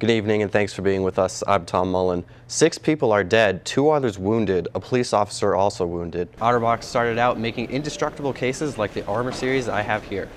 Good evening and thanks for being with us. I'm Tom Mullen. 6 people are dead, 2 others wounded, a police officer also wounded. Otterbox started out making indestructible cases like the Armor series I have here.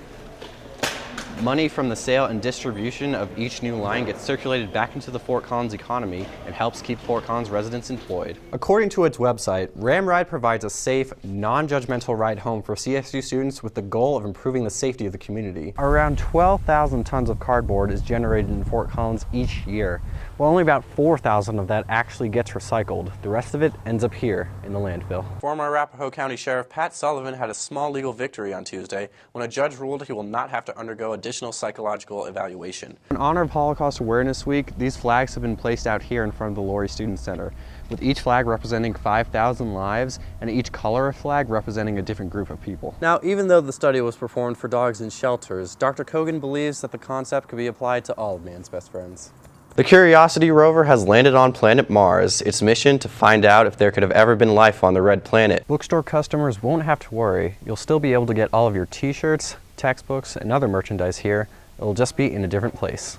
Money from the sale and distribution of each new line gets circulated back into the Fort Collins economy and helps keep Fort Collins residents employed. According to its website, Ramride provides a safe, non-judgmental ride home for CSU students with the goal of improving the safety of the community. Around 12,000 tons of cardboard is generated in Fort Collins each year, while only about 4,000 of that actually gets recycled. The rest of it ends up here in the landfill. Former Arapahoe County Sheriff Pat Sullivan had a small legal victory on Tuesday when a judge ruled he will not have to undergo additional psychological evaluation. In honor of Holocaust Awareness Week, these flags have been placed out here in front of the Laurie Student Center, with each flag representing 5,000 lives and each color of flag representing a different group of people. Now, even though the study was performed for dogs in shelters, Dr. Kogan believes that the concept could be applied to all of man's best friends. The Curiosity rover has landed on planet Mars, its mission to find out if there could have ever been life on the red planet. Bookstore customers won't have to worry. You'll still be able to get all of your t-shirts, textbooks, and other merchandise here. It'll just be in a different place.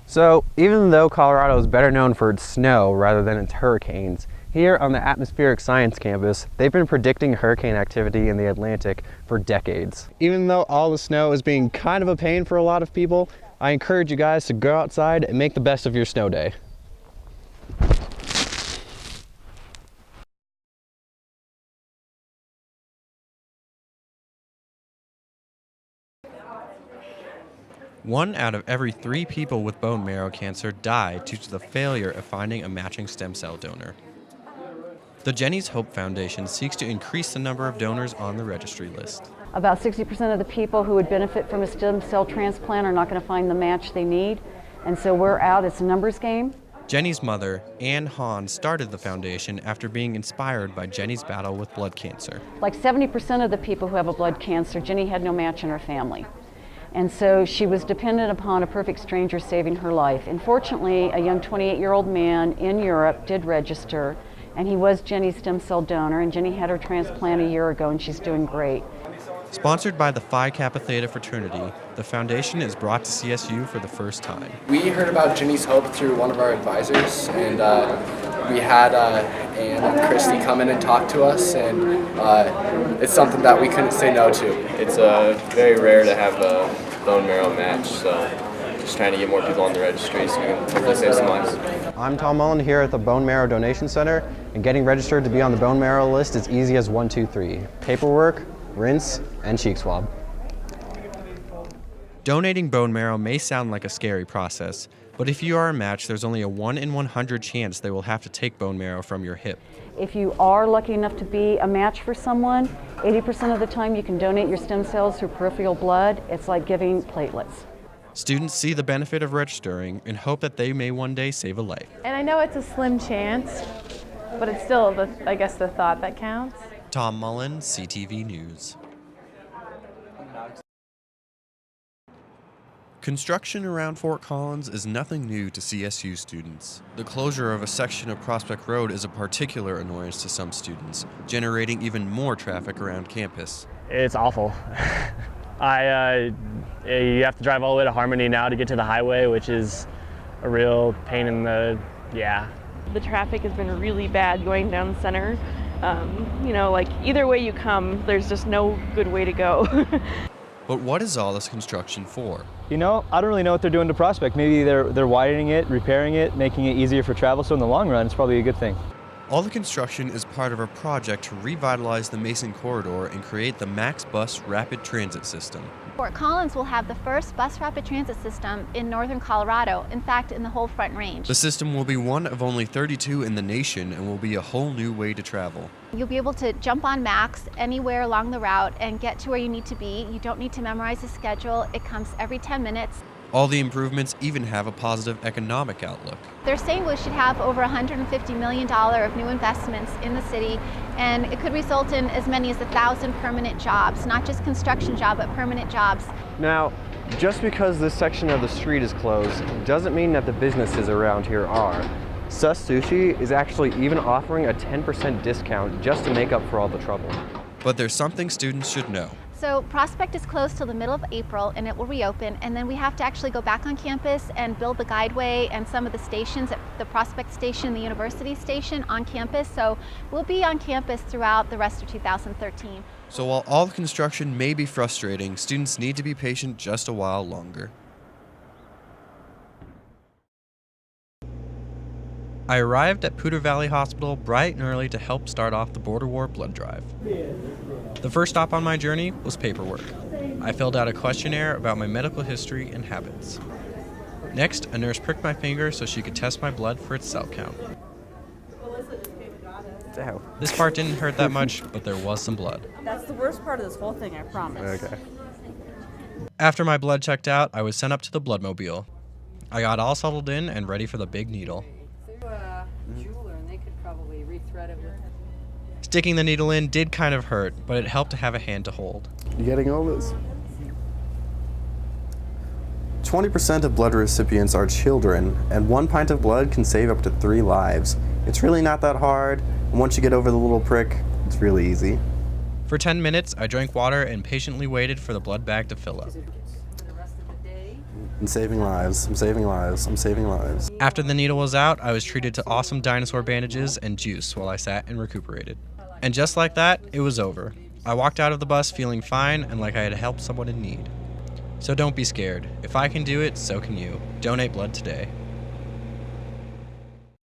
So, even though Colorado is better known for its snow rather than its hurricanes, here on the Atmospheric Science campus, they've been predicting hurricane activity in the Atlantic for decades. Even though all the snow is being kind of a pain for a lot of people, I encourage you guys to go outside and make the best of your snow day. One out of every 3 people with bone marrow cancer die due to the failure of finding a matching stem cell donor. The Jenny's Hope Foundation seeks to increase the number of donors on the registry list. About 60% of the people who would benefit from a stem cell transplant are not going to find the match they need, and so we're out. It's a numbers game. Jenny's mother, Ann Hahn, started the foundation after being inspired by Jenny's battle with blood cancer. Like 70% of the people who have a blood cancer, Jenny had no match in her family. And so she was dependent upon a perfect stranger saving her life. Unfortunately, a young 28-year-old man in Europe did register, and he was Jenny's stem cell donor, and Jenny had her transplant a year ago, and she's doing great. Sponsored by the Phi Kappa Theta fraternity, the foundation is brought to CSU for the first time. We heard about Jenny's Hope through one of our advisors, and we had Ann and Christy come in and talk to us, and it's something that we couldn't say no to. It's very rare to have a bone marrow match, so just trying to get more people on the registry so we can hopefully save some lives. I'm Tom Mullen here at the Bone Marrow Donation Center, and getting registered to be on the bone marrow list is easy as 1, 2, 3. Paperwork, rinse, and cheek swab. Donating bone marrow may sound like a scary process, but if you are a match, there's only a 1 in 100 chance they will have to take bone marrow from your hip. If you are lucky enough to be a match for someone, 80% of the time you can donate your stem cells through peripheral blood. It's like giving platelets. Students see the benefit of registering and hope that they may one day save a life. And I know it's a slim chance, but it's still, I guess, the thought that counts. Tom Mullen, CTV News. Construction around Fort Collins is nothing new to CSU students. The closure of a section of Prospect Road is a particular annoyance to some students, generating even more traffic around campus. It's awful. You have to drive all the way to Harmony now to get to the highway, which is a real pain in the, The traffic has been really bad going down the center. Like either way you come, there's just no good way to go. But what is all this construction for? I don't really know what they're doing to Prospect. Maybe they're widening it, repairing it, making it easier for travel, so in the long run, it's probably a good thing. All the construction is part of a project to revitalize the Mason Corridor and create the Max Bus Rapid Transit System. Fort Collins will have the first bus rapid transit system in northern Colorado, in fact in the whole Front Range. The system will be one of only 32 in the nation and will be a whole new way to travel. You'll be able to jump on Max anywhere along the route and get to where you need to be. You don't need to memorize the schedule. It comes every 10 minutes. All the improvements even have a positive economic outlook. They're saying we should have over $150 million of new investments in the city, and it could result in as many as 1,000 permanent jobs, not just construction jobs, but permanent jobs. Now, just because this section of the street is closed doesn't mean that the businesses around here are. Sus Sushi is actually even offering a 10% discount just to make up for all the trouble. But there's something students should know. So Prospect is closed till the middle of April and it will reopen, and then we have to actually go back on campus and build the guideway and some of the stations, the Prospect station, the University station on campus. So we'll be on campus throughout the rest of 2013. So while all the construction may be frustrating, students need to be patient just a while longer. I arrived at Poudre Valley Hospital bright and early to help start off the Border War blood drive. The first stop on my journey was paperwork. I filled out a questionnaire about my medical history and habits. Next, a nurse pricked my finger so she could test my blood for its cell count. This part didn't hurt that much, but there was some blood. That's the worst part of this whole thing, I promise. Okay. After my blood checked out, I was sent up to the bloodmobile. I got all settled in and ready for the big needle. Jeweler, and they could probably rethread it with. Sticking the needle in did kind of hurt, but it helped to have a hand to hold. You getting all this? 20% of blood recipients are children, and 1 pint of blood can save up to 3 lives. It's really not that hard, and once you get over the little prick, it's really easy. For 10 minutes, I drank water and patiently waited for the blood bag to fill up. I'm saving lives, I'm saving lives, I'm saving lives. After the needle was out, I was treated to awesome dinosaur bandages and juice while I sat and recuperated. And just like that, it was over. I walked out of the bus feeling fine and like I had helped someone in need. So don't be scared. If I can do it, so can you. Donate blood today.